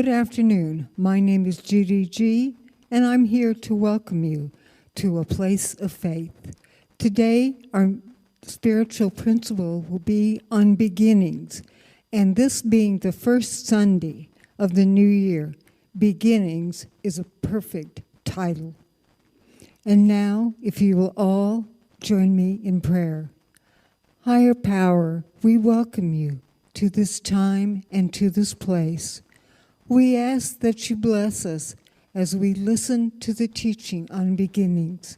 Good afternoon. My name is Judy G., and I'm here to welcome you to A Place of Faith. Today, our spiritual principle will be on beginnings, and this being the first Sunday of the new year, beginnings is a perfect title. And now, if you will all join me in prayer. Higher power, we welcome you to this time and to this place. We ask that you bless us as we listen to the teaching on beginnings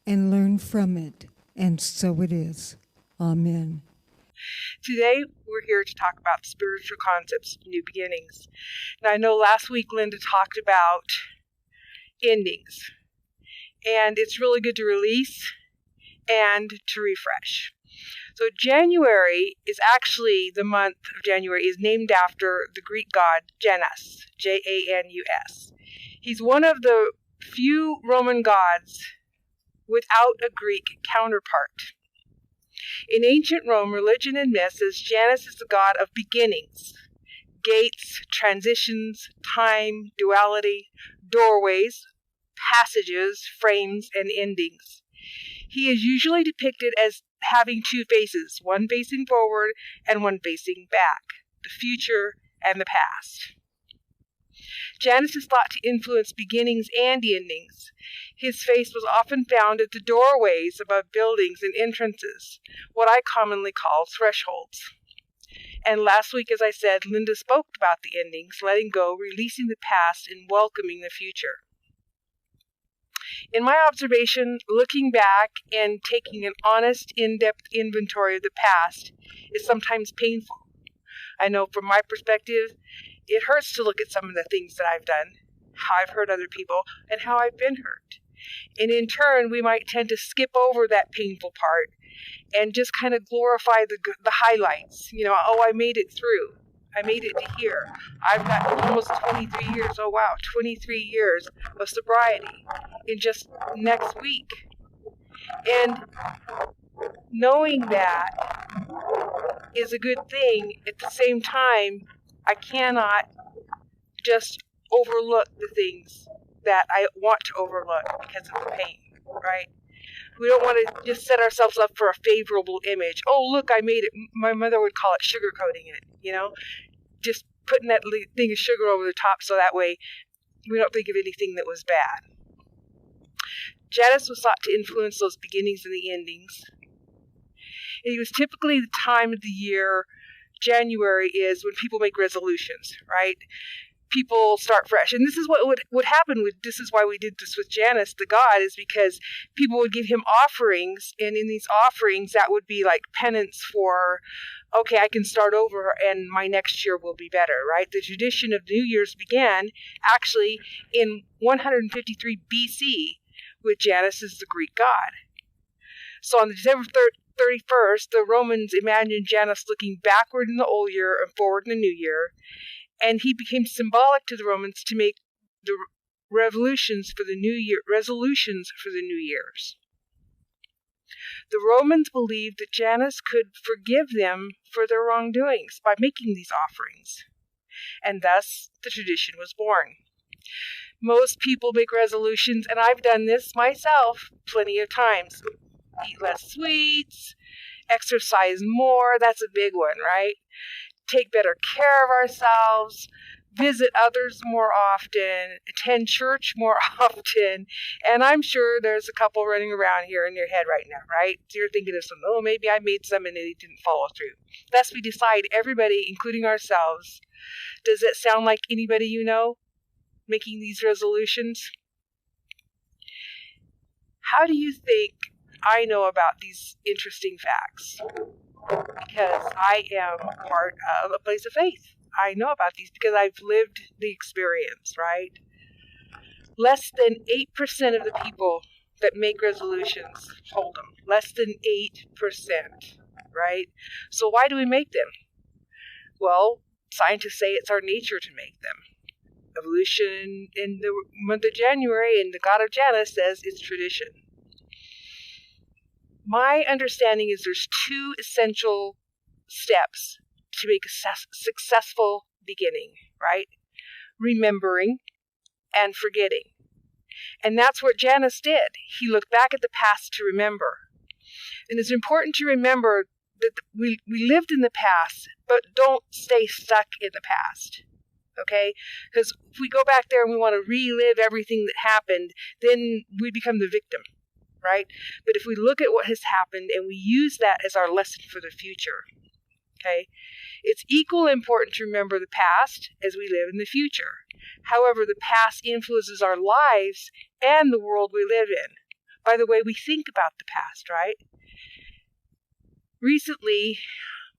and learn from it, and so it is. Amen. Today, we're here to talk about spiritual concepts, new beginnings. Now, I know last week Linda talked about endings, and it's really good to release and to refresh. So January is actually, the month of January is named after the Greek god Janus, Janus. He's one of the few Roman gods without a Greek counterpart. In ancient Rome, religion and myth says Janus is the god of beginnings, gates, transitions, time, duality, doorways, passages, frames, and endings. He is usually depicted as having two faces, one facing forward and one facing back, the future and the past. Janus is thought to influence beginnings and endings. His face was often found at the doorways above buildings and entrances, what I commonly call thresholds. And last week, as I said, Linda spoke about the endings, letting go, releasing the past, and welcoming the future. In my observation, looking back and taking an honest, in-depth inventory of the past is sometimes painful. I know from my perspective, it hurts to look at some of the things that I've done, how I've hurt other people, and how I've been hurt. And in turn, we might tend to skip over that painful part and just kind of glorify the highlights. I made it through. I made it to here. I've got almost 23 years. Oh, wow, 23 years of sobriety in just next week. And knowing that is a good thing. At the same time, I cannot just overlook the things that I want to overlook because of the pain, right? We don't want to just set ourselves up for a favorable image. Oh, look, I made it. My mother would call it sugarcoating it, just putting that thing of sugar over the top so that way we don't think of anything that was bad. Janus was thought to influence those beginnings and the endings. And he was typically the time of the year, January is when people make resolutions, right? People start fresh. And this is what would happen this is why we did this with Janus, the god, is because people would give him offerings. And in these offerings, that would be like penance for, okay, I can start over and my next year will be better, right? The tradition of New Year's began actually in 153 BC with Janus as the Greek god. So on December 31st, the Romans imagined Janus looking backward in the old year and forward in the new year. And he became symbolic to the Romans to make the resolutions for the new years. The Romans believed that Janus could forgive them for their wrongdoings by making these offerings. And thus, the tradition was born. Most people make resolutions, and I've done this myself plenty of times. Eat less sweets, exercise more, that's a big one, right? Take better care of ourselves, visit others more often, attend church more often, and I'm sure there's a couple running around here in your head right now, right? So you're thinking of something, oh, maybe I made some and it didn't follow through. Thus we decide, everybody, including ourselves, does it sound like anybody you know making these resolutions? How do you think I know about these interesting facts? Because I am part of a place of faith. I know about these because I've lived the experience, right? Less than 8% of the people that make resolutions hold them. Less than 8%, right? So why do we make them? Well, scientists say it's our nature to make them. Evolution in the month of January and the god of Janus says it's tradition. My understanding is there's two essential steps to make a successful beginning, right? remembering, and forgetting. And that's what Janus did. He looked back at the past to remember. And it's important to remember that we lived in the past, but don't stay stuck in the past. Okay? Because if we go back there and we want to relive everything that happened, then we become the victim, right? But if we look at what has happened and we use that as our lesson for the future, okay, it's equally important to remember the past as we live in the future. However, the past influences our lives and the world we live in by the way we think about the past, right? Recently,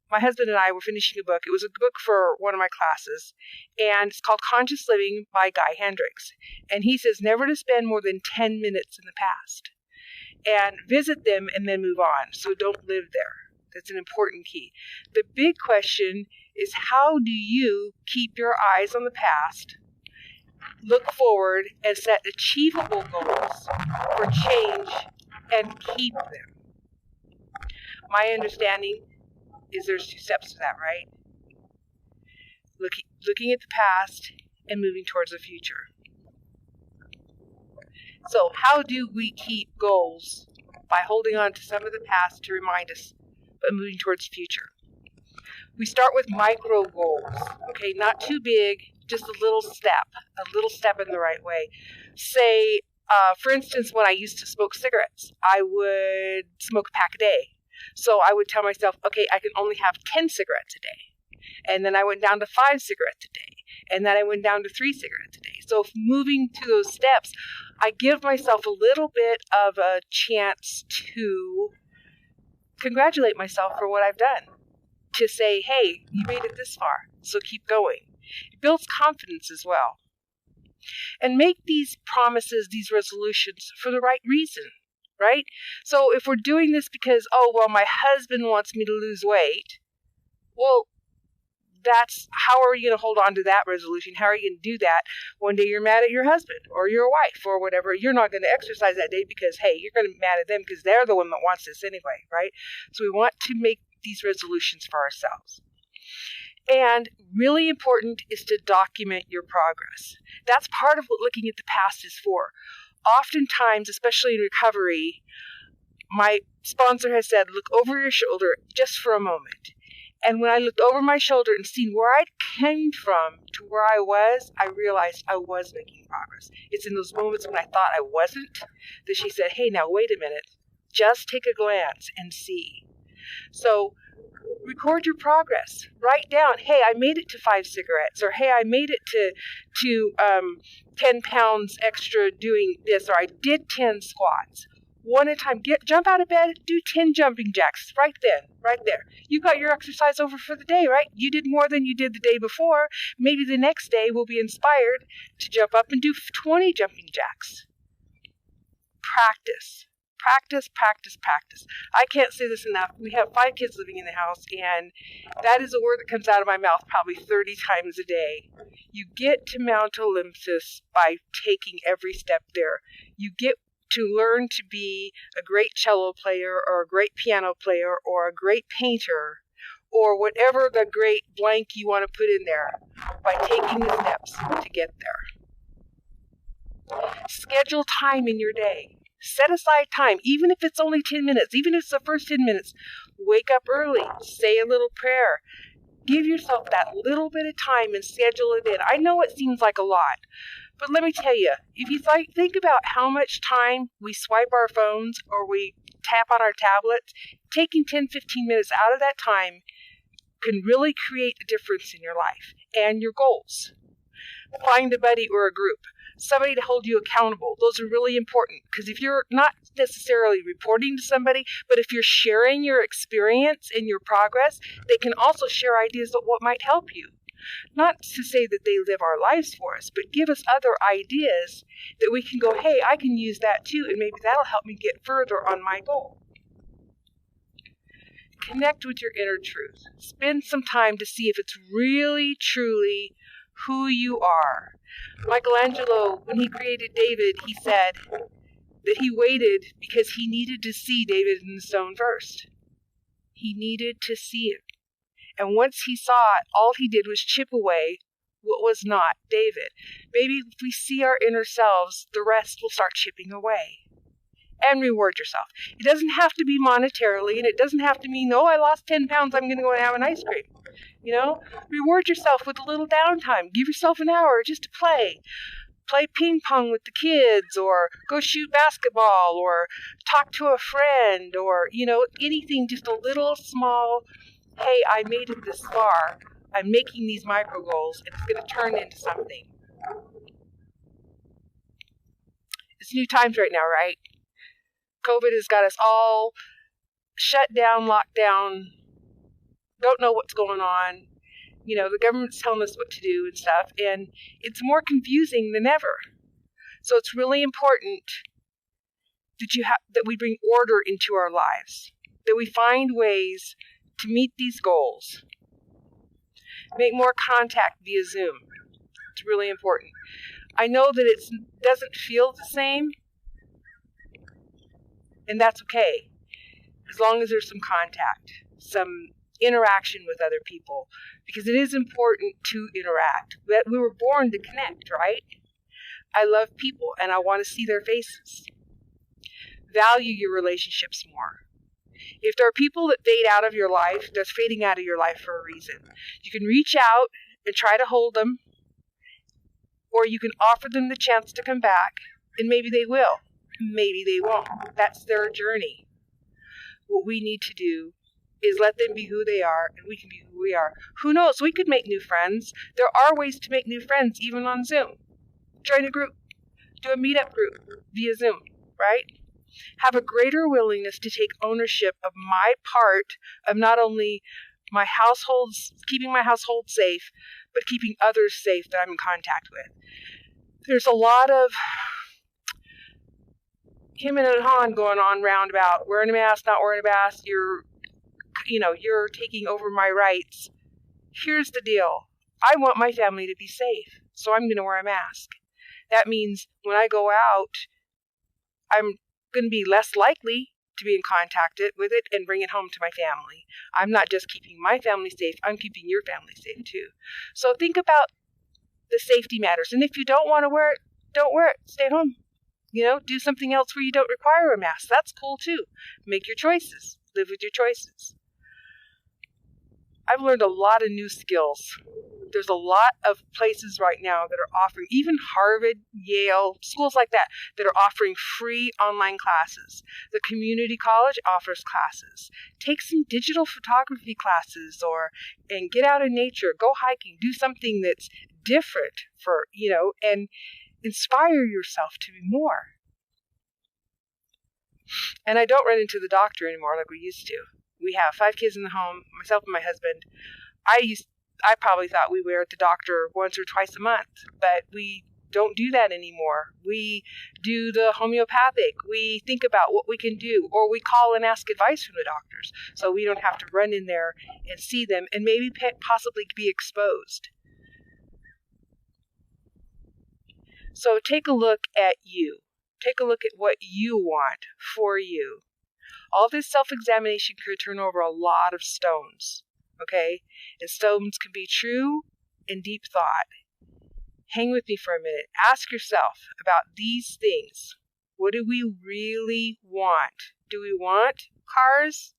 my husband and I were finishing a book. It was a book for one of my classes, and it's called Conscious Living by Guy Hendricks. And he says never to spend more than 10 minutes in the past, and visit them and then move on. So don't live there. That's an important key. The big question is, how do you keep your eyes on the past, look forward, and set achievable goals for change and keep them? My understanding is there's 2 steps to that, right? Looking at the past and moving towards the future. So how do we keep goals? By holding on to some of the past to remind us, but moving towards the future. We start with micro goals, okay? Not too big, just a little step in the right way. Say, for instance, when I used to smoke cigarettes, I would smoke a pack a day. So I would tell myself, okay, I can only have 10 cigarettes a day. And then I went down to 5 cigarettes a day. And then I went down to 3 cigarettes a day. So moving to those steps, I give myself a little bit of a chance to congratulate myself for what I've done. To say, hey, you made it this far, so keep going. It builds confidence as well. And make these promises, these resolutions for the right reason. Right? So if we're doing this because, oh, well, my husband wants me to lose weight, well, that's, how are you going to hold on to that resolution? How are you going to do that? One day you're mad at your husband or your wife or whatever. You're not going to exercise that day because, hey, you're going to be mad at them because they're the one that wants this anyway, right? So we want to make these resolutions for ourselves. And really important is to document your progress. That's part of what looking at the past is for. Oftentimes, especially in recovery, my sponsor has said, look over your shoulder just for a moment. And when I looked over my shoulder and seen where I came from to where I was, I realized I was making progress. It's in those moments when I thought I wasn't that she said, hey, now wait a minute. Just take a glance and see. So record your progress. Write down, hey, I made it to 5 cigarettes, or hey, I made it to 10 pounds extra doing this, or I did 10 squats. One at a time. Jump out of bed, do 10 jumping jacks right there. You got your exercise over for the day, right? You did more than you did the day before. Maybe the next day we'll be inspired to jump up and do 20 jumping jacks. Practice. I can't say this enough. We have 5 kids living in the house, and that is a word that comes out of my mouth probably 30 times a day. You get to Mount Olympus by taking every step there. You get to learn to be a great cello player or a great piano player or a great painter or whatever the great blank you want to put in there by taking the steps to get there. Schedule time in your day. Set aside time, even if it's only 10 minutes, even if it's the first 10 minutes. Wake up early, say a little prayer. Give yourself that little bit of time and schedule it in. I know it seems like a lot, but let me tell you, if you think about how much time we swipe our phones or we tap on our tablets, taking 10, 15 minutes out of that time can really create a difference in your life and your goals. Find a buddy or a group. Somebody to hold you accountable. Those are really important because if you're not necessarily reporting to somebody, but if you're sharing your experience and your progress, they can also share ideas of what might help you. Not to say that they live our lives for us, but give us other ideas that we can go, hey, I can use that too, and maybe that'll help me get further on my goal. Connect with your inner truth. Spend some time to see if it's really, truly who you are. Michelangelo, when he created David, he said that he waited because he needed to see David in the stone first. He needed to see it. And once he saw it, all he did was chip away what was not David. Maybe if we see our inner selves, the rest will start chipping away. And reward yourself. It doesn't have to be monetarily, and it doesn't have to mean, I lost 10 pounds, I'm going to go and have an ice cream. Reward yourself with a little downtime. Give yourself an hour just to play. Play ping pong with the kids, or go shoot basketball, or talk to a friend, or, anything, just a little small, hey, I made it this far. I'm making these micro goals, and it's going to turn into something. It's new times right now, right? COVID has got us all shut down, locked down, don't know what's going on. The government's telling us what to do and stuff, and it's more confusing than ever. So it's really important that we bring order into our lives, that we find ways to meet these goals. Make more contact via Zoom. It's really important. I know that it doesn't feel the same, and that's okay, as long as there's some contact, some interaction with other people, because it is important to interact. That we were born to connect, right? I love people, and I want to see their faces. Value your relationships more. If there are people that fade out of your life, they're fading out of your life for a reason. You can reach out and try to hold them, or you can offer them the chance to come back, and maybe they will. Maybe they won't. That's their journey. What we need to do is let them be who they are, and we can be who we are. Who knows? We could make new friends. There are ways to make new friends, even on Zoom. Join a group. Do a meetup group via Zoom, right? Have a greater willingness to take ownership of my part of not only my households, keeping my household safe, but keeping others safe that I'm in contact with. There's a lot of him and Han going on round about wearing a mask, not wearing a mask. You're taking over my rights. Here's the deal. I want my family to be safe, so I'm going to wear a mask. That means when I go out, I'm going to be less likely to be in contact with it and bring it home to my family. I'm not just keeping my family safe, I'm keeping your family safe too. So think about the safety matters. And if you don't want to wear it, don't wear it. Stay home. Do something else where you don't require a mask. That's cool too. Make your choices. Live with your choices. I've learned a lot of new skills. There's a lot of places right now that are offering, even Harvard, Yale, schools like that are offering free online classes. The community college offers classes. Take some digital photography classes, and get out in nature, go hiking, do something that's different and inspire yourself to be more. And I don't run into the doctor anymore like we used to. We have 5 kids in the home, myself and my husband. I probably thought we were at the doctor once or twice a month, but we don't do that anymore. We do the homeopathic. We think about what we can do, or we call and ask advice from the doctors, so we don't have to run in there and see them and maybe possibly be exposed. So take a look at you. Take a look at what you want for you. All this self-examination could turn over a lot of stones, okay? And stones can be true and deep thought. Hang with me for a minute. Ask yourself about these things. What do we really want? Do we want cars?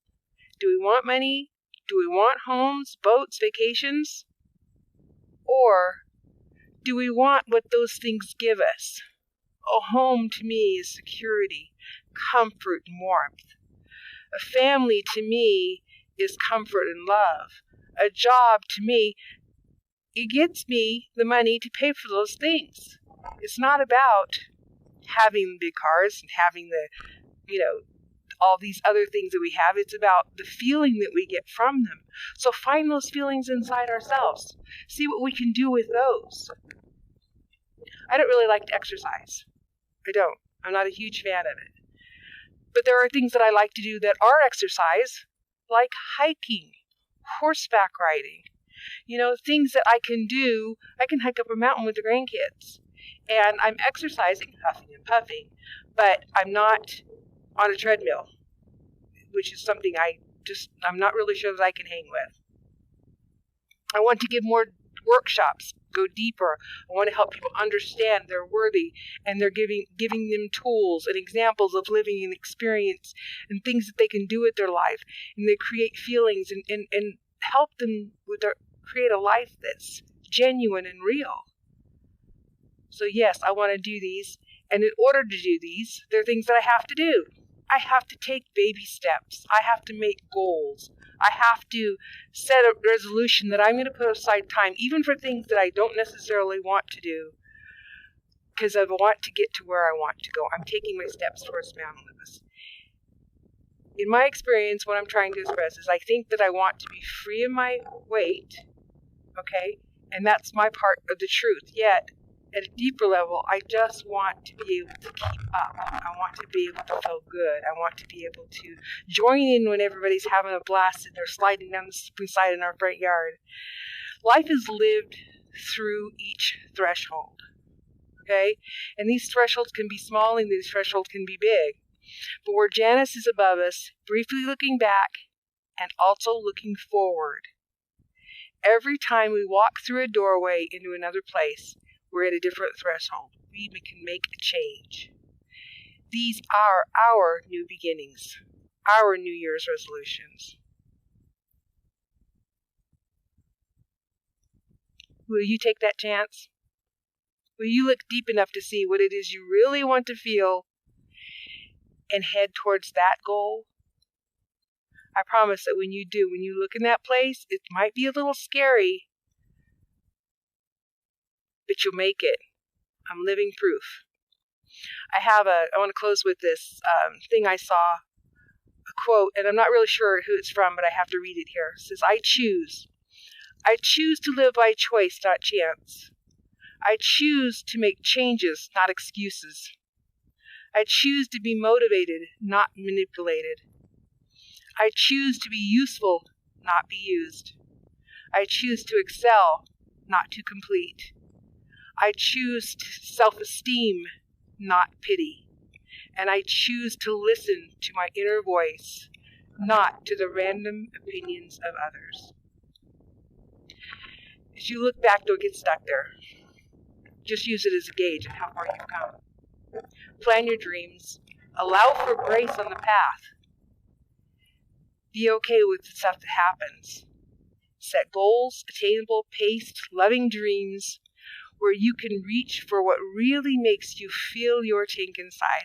Do we want money? Do we want homes, boats, vacations? Or do we want what those things give us? A home to me is security, comfort, and warmth. A family to me is comfort and love. A job to me, it gets me the money to pay for those things. It's not about having big cars and having all these other things that we have. It's about the feeling that we get from them. So find those feelings inside ourselves. See what we can do with those. I don't really like to exercise. I don't. I'm not a huge fan of it. But there are things that I like to do that are exercise, like hiking, horseback riding. Things that I can do. I can hike up a mountain with the grandkids. And I'm exercising, huffing and puffing, but I'm not on a treadmill, which is something I'm not really sure that I can hang with. I want to give more workshops go deeper. I want to help people understand they're worthy, and they're giving them tools and examples of living and experience and things that they can do with their life, and they create feelings and help them with create a life that's genuine and real. So yes, I want to do these, and in order to do these, there are things that I have to do. I have to take baby steps. I have to make goals. I have to set a resolution that I'm going to put aside time, even for things that I don't necessarily want to do, because I want to get to where I want to go. I'm taking my steps towards manliness. In my experience, what I'm trying to express is I think that I want to be free of my weight, okay? And that's my part of the truth. Yet, at a deeper level, I just want to be able to keep up. I want to be able to feel good. I want to be able to join in when everybody's having a blast and they're sliding down the slippery slide in our front yard. Life is lived through each threshold, okay? And these thresholds can be small and these thresholds can be big. But where Janice is above us, briefly looking back and also looking forward. Every time we walk through a doorway into another place, we're at a different threshold. We can make a change. These are our new beginnings, our New Year's resolutions. Will you take that chance? Will you look deep enough to see what it is you really want to feel and head towards that goal? I promise that when you do, when you look in that place, it might be a little scary, but you'll make it. I'm living proof. I want to close with this thing I saw, a quote, and I'm not really sure who it's from, but I have to read it here. It says, I choose to live by choice, not chance. I choose to make changes, not excuses. I choose to be motivated, not manipulated. I choose to be useful, not be used. I choose to excel, not to complete. I choose self-esteem, not pity. And I choose to listen to my inner voice, not to the random opinions of others. As you look back, don't get stuck there. Just use it as a gauge of how far you've come. Plan your dreams. Allow for grace on the path. Be okay with the stuff that happens. Set goals, attainable, paced, loving dreams where you can reach for what really makes you feel your tank inside.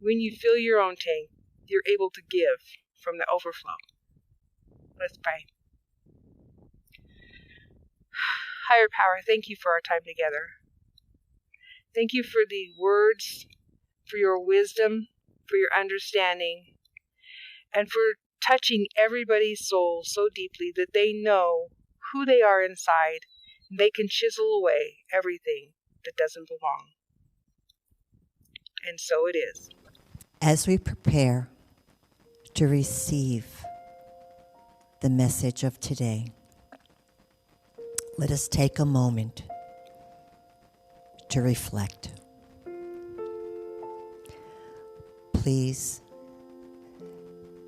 When you fill your own tank, you're able to give from the overflow. Let's pray. Higher power, thank you for our time together. Thank you for the words, for your wisdom, for your understanding, and for touching everybody's soul so deeply that they know who they are inside, and they can chisel away everything that doesn't belong. And so it is. As we prepare to receive the message of today, let us take a moment to reflect. Please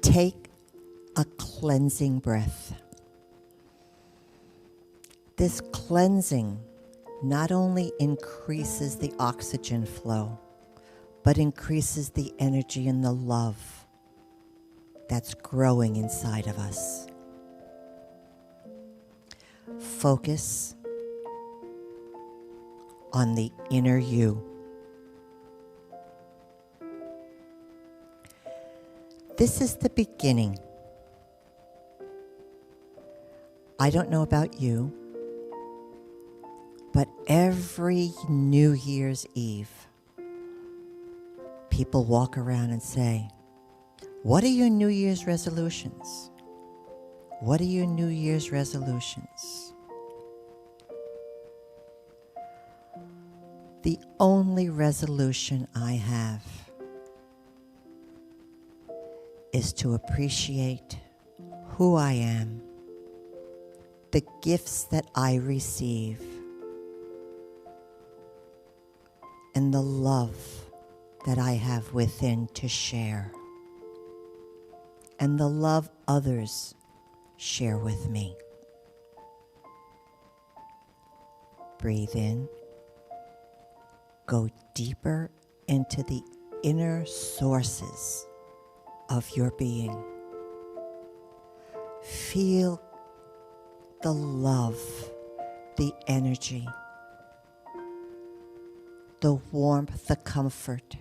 take a cleansing breath. This cleansing not only increases the oxygen flow, but increases the energy and the love that's growing inside of us. Focus on the inner you. This is the beginning. I don't know about you, but every New Year's Eve, people walk around and say, what are your New Year's resolutions? What are your New Year's resolutions? The only resolution I have is to appreciate who I am, the gifts that I receive, and the love that I have within to share, and the love others share with me. Breathe in. Go deeper into the inner sources of your being. Feel the love, the energy, the warmth, the comfort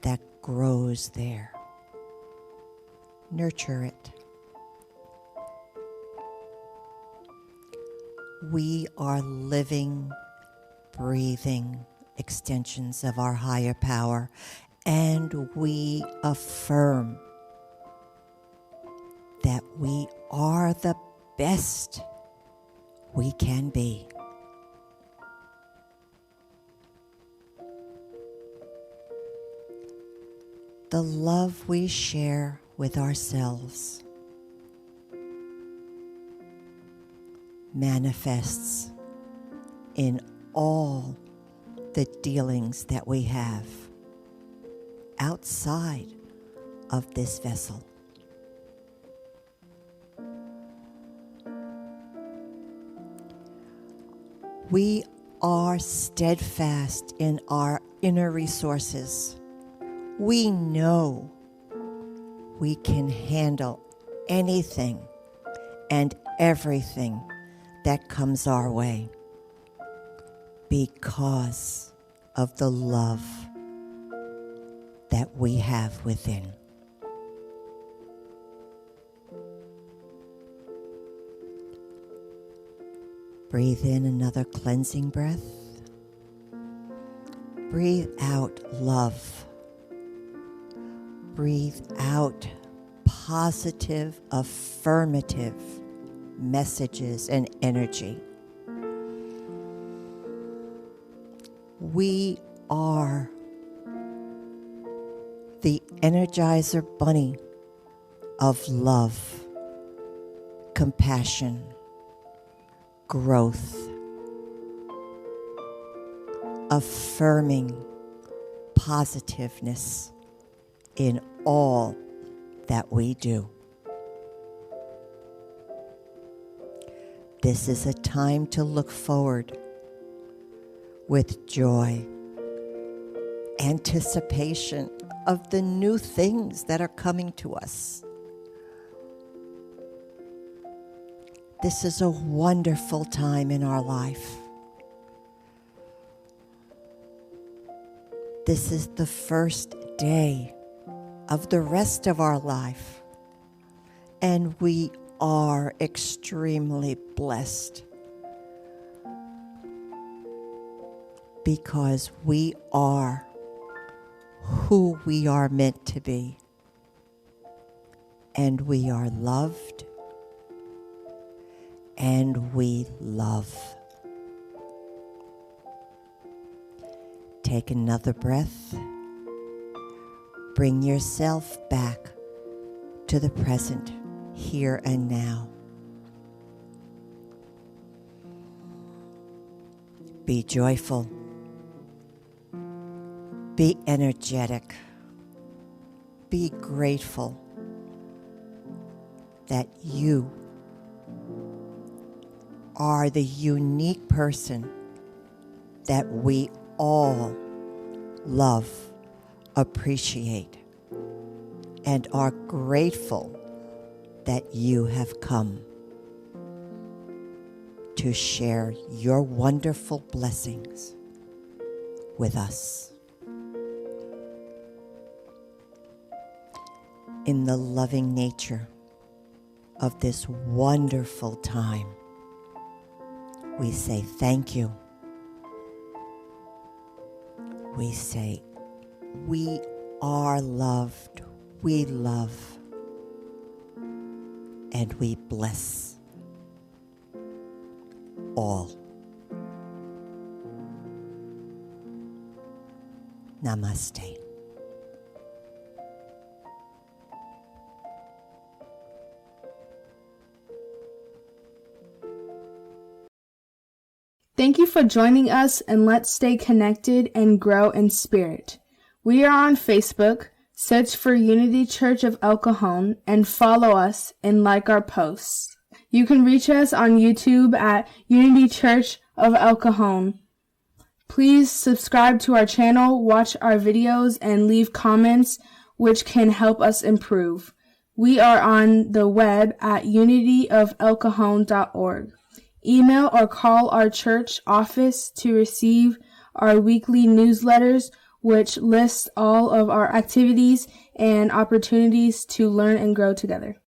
that grows there. Nurture it. We are living, breathing extensions of our higher power, and we affirm that we are the best we can be. The love we share with ourselves manifests in all the dealings that we have outside of this vessel. We are steadfast in our inner resources. We know we can handle anything and everything that comes our way because of the love that we have within. Breathe in another cleansing breath. Breathe out love. Breathe out positive, affirmative messages and energy. We are the Energizer Bunny of love, compassion, growth, affirming positiveness in all that we do. This is a time to look forward with joy, anticipation of the new things that are coming to us. This is a wonderful time in our life. This is the first day of the rest of our life, and we are extremely blessed because we are who we are meant to be, and we are loved, and we love. Take another breath. Bring yourself back to the present, here and now. Be joyful. Be energetic. Be grateful that you are the unique person that we all love, appreciate, and are grateful that you have come to share your wonderful blessings with us. In the loving nature of this wonderful time, we say thank you. We say, we are loved, we love, and we bless all. Namaste. Thank you for joining us, and let's stay connected and grow in spirit. We are on Facebook. Search for Unity Church of El Cajon and follow us and like our posts. You can reach us on YouTube at Unity Church of El Cajon. Please subscribe to our channel, watch our videos, and leave comments which can help us improve. We are on the web at unityofelcajon.org. Email or call our church office to receive our weekly newsletters, which lists all of our activities and opportunities to learn and grow together.